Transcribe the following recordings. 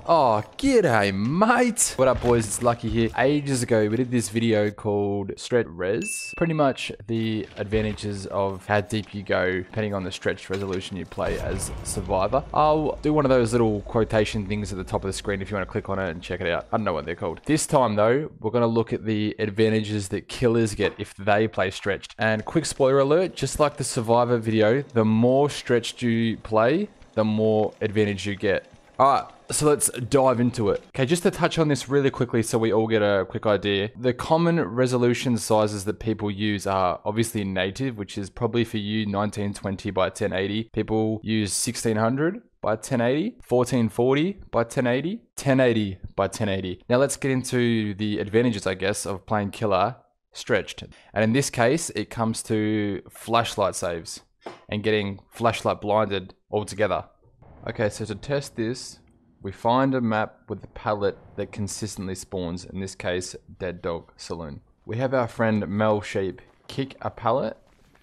Oh, g'day, mate. What up, boys? It's Lucky here. Ages ago, we did this video called Stretch Res. Pretty much the advantages of how deep you go, depending on the stretched resolution you play as Survivor. I'll do one of those little quotation things at the top of the screen if you want to click on it and check it out. I don't know what they're called. This time, though, we're going to look at the advantages that killers get if they play stretched. And quick spoiler alert, just like the Survivor video, the more stretched you play, the more advantage you get. Alright, so let's dive into it. Okay, just to touch on this really quickly so we all get a quick idea. The common resolution sizes that people use are obviously native, which is probably for you 1920 by 1080. People use 1600 by 1080, 1440 by 1080, 1080 by 1080. Now let's get into the advantages, I guess, of playing killer stretched. And in this case, it comes to flashlight saves and getting flashlight blinded altogether. Okay, so to test this, we find a map with a pallet that consistently spawns, in this case, Dead Dog Saloon. We have our friend Mel Sheep kick a pallet,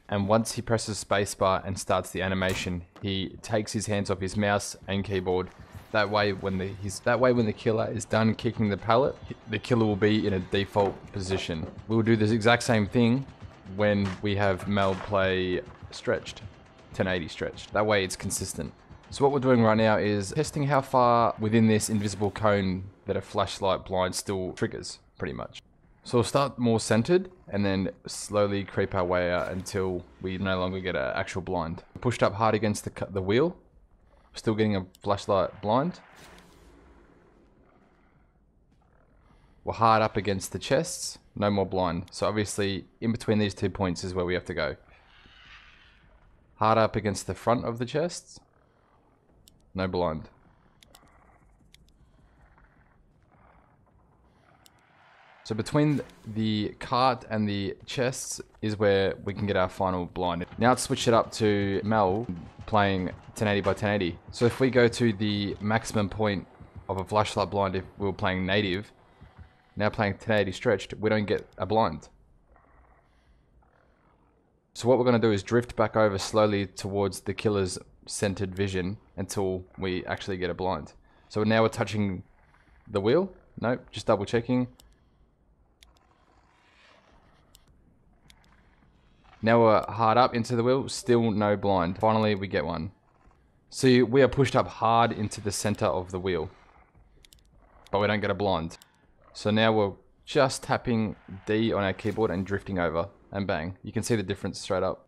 and once he presses spacebar and starts the animation, he takes his hands off his mouse and keyboard. That way, when the killer is done kicking the pallet, the killer will be in a default position. We will do this exact same thing when we have Mel play stretched, 1080 stretched. That way it's consistent. So what we're doing right now is testing how far within this invisible cone that a flashlight blind still triggers, pretty much. So we'll start more centered and then slowly creep our way out until we no longer get an actual blind. Pushed up hard against the wheel, still getting a flashlight blind. We're hard up against the chests, no more blind. So obviously in between these 2 points is where we have to go. Hard up against the front of the chests. No blind. So between the cart and the chests is where we can get our final blind. Now let's switch it up to Mel playing 1080 by 1080. So if we go to the maximum point of a flashlight blind if we were playing native, now playing 1080 stretched, we don't get a blind. So what we're going to do is drift back over slowly towards the killer's centered vision until we actually get a blind. So now we're touching the wheel. Nope, just double checking. Now we're hard up into the wheel, still no blind. Finally we get one. So we are pushed up hard into the center of the wheel, but we don't get a blind. So now we're just tapping D on our keyboard and drifting over, and bang, you can see the difference straight up.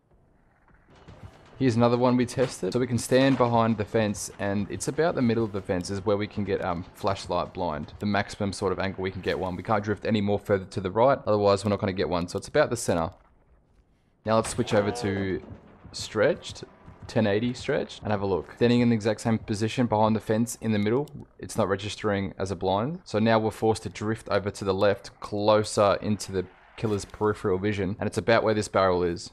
Here's another one we tested. So we can stand behind the fence, and it's about the middle of the fence is where we can get flashlight blind. The maximum sort of angle we can get one. We can't drift any more further to the right, otherwise we're not going to get one. So it's about the center. Now let's switch over to stretched, 1080 stretched, and have a look. Standing in the exact same position behind the fence in the middle, it's not registering as a blind. So now we're forced to drift over to the left, closer into the killer's peripheral vision, and it's about where this barrel is.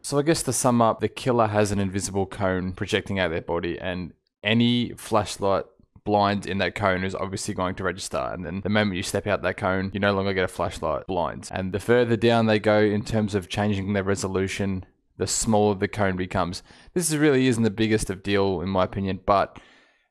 So I guess to sum up, the killer has an invisible cone projecting out their body, and any flashlight blind in that cone is obviously going to register, and then the moment you step out that cone, you no longer get a flashlight blind. And the further down they go in terms of changing their resolution, the smaller the cone becomes. This really isn't the biggest of deal in my opinion, but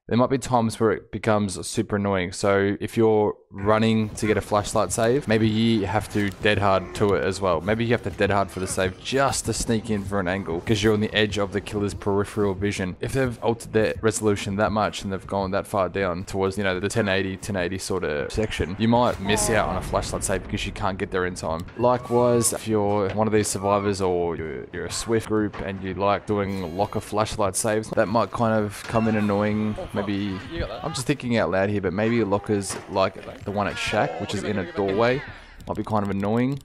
there might be times where it becomes super annoying. So if you're running to get a flashlight save, maybe you have to dead hard to it as well. Maybe you have to dead hard for the save just to sneak in for an angle because you're on the edge of the killer's peripheral vision. If they've altered their resolution that much and they've gone that far down towards, you know, the 1080 sort of section, you might miss out on a flashlight save because you can't get there in time. Likewise, if you're one of these survivors or you're a Swift group and you like doing locker flashlight saves, that might kind of come in annoying. Maybe, I'm just thinking out loud here, but maybe lockers like the one at Shack, which is in a doorway, might be kind of annoying.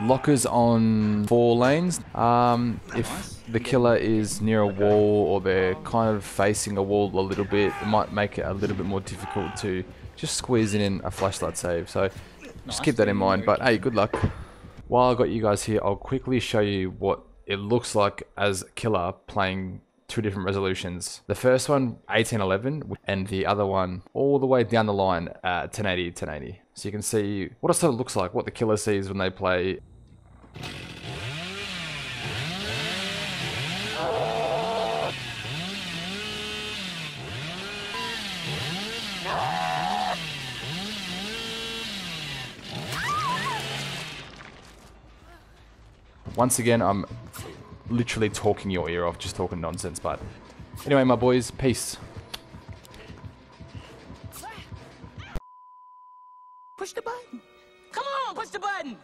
Lockers on 4 lanes, if the killer is near a wall or they're kind of facing a wall a little bit, it might make it a little bit more difficult to just squeeze in a flashlight save. So just keep that in mind, but hey, good luck. While I got you guys here, I'll quickly show you what it looks like as killer playing two different resolutions. The first one, 1811, and the other one all the way down the line at 1080, 1080. So you can see what it sort of looks like, what the killer sees when they play. Once again, I'm literally talking your ear off, just talking nonsense, but anyway, my boys, peace. Push the button. Come on, push the button.